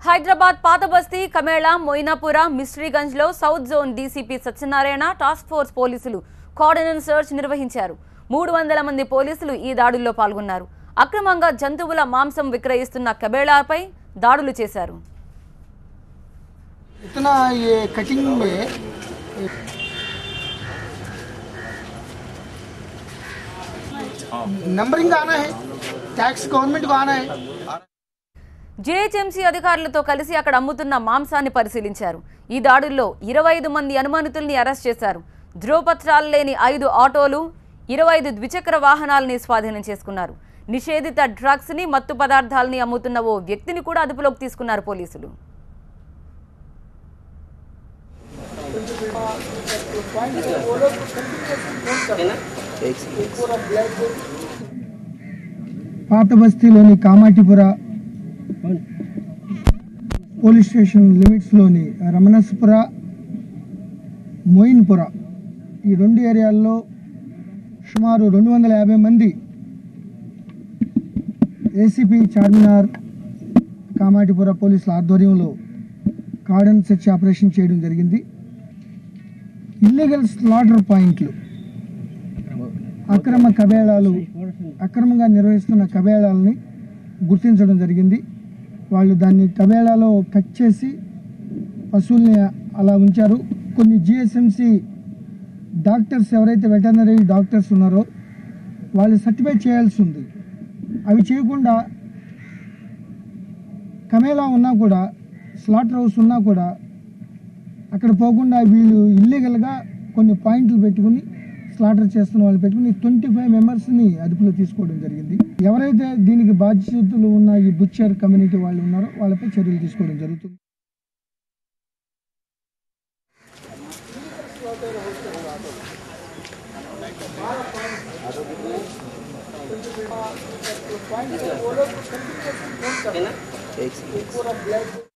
హైదరాబాద్ పాత బస్తీ కమేళా మొయినాపుర మిస్ట్రీగంజ్ లో south zone DCP Satyanarayana task force పోలీసులు కోఆర్డినేట్ సెర్చ్ నిర్వహించారు. 300 మంది పోలీసులు ఈ దాడుల్లో పాల్గొన్నారు. అక్రమంగా జంతువుల మాంసం విక్రయిస్తున్న కబేళాపై దాడులు చేశారు. इतना ये कटिंग में नंबरिंग आना है, टैक्स गवर्नमेंट को आना है. జీహెచ్ఎంసీ అధికారులతో కలిసి అక్కడ అమ్ముతున్న మాంసాన్ని పరిశీలించారు. ఈ దాడుల్లో 25 మంది అనుమానితుల్ని అరెస్ట్ చేశారు. ధ్రువపత్రాలు లేని 5 ఆటోలు, 25 ద్విచక్ర వాహనాలని స్వాధీనం చేసుకున్నారు. నిషేధిత డ్రగ్స్ ని, మత్తు పదార్థాలని అమ్ముతున్న ఓ వ్యక్తిని కూడా అదుపులోకి తీసుకున్నారు పోలీసులు. పాత బస్తీలోని కామాటిపుర పోలీస్ స్టేషన్ లిమిట్స్లోని రమణస్పుర, మోయిన్పుర ఈ 2 ఏరియాల్లో సుమారు 250 మంది ఏసీపీ చార్మినార్ కామాటిపుర పోలీసుల ఆధ్వర్యంలో కార్డన్ సెర్చ్ ఆపరేషన్ చేయడం జరిగింది. ఇల్లీగల్ స్లాటర్ పాయింట్లు, అక్రమంగా నిర్వహిస్తున్న కబేళాలని గుర్తించడం జరిగింది. వాళ్ళు దాన్ని కబేళాలో కట్ చేసి పశువుల్ని అలా ఉంచారు. కొన్ని జిహెచ్ఎంసీ డాక్టర్స్, ఎవరైతే వెటర్నరీ డాక్టర్స్ ఉన్నారో వాళ్ళు సర్టిఫై చేయాల్సి ఉంది. అవి చేయకుండా కమేళా ఉన్నా కూడా, స్లాటర్ హౌస్ ఉన్నా కూడా అక్కడ పోకుండా వీళ్ళు ఇల్లీగల్గా కొన్ని పాయింట్లు పెట్టుకుని స్లాటర్ చేస్తున్న వాళ్ళు పెట్టుకుని 25 మెంబర్స్ని అదుపులో తీసుకోవడం జరిగింది. ఎవరైతే దీనికి బాధ్యతలు ఉన్న ఈ బుచ్చర్ కమ్యూనిటీ వాళ్ళు ఉన్నారో వాళ్ళపై చర్యలు తీసుకోవడం జరుగుతుంది.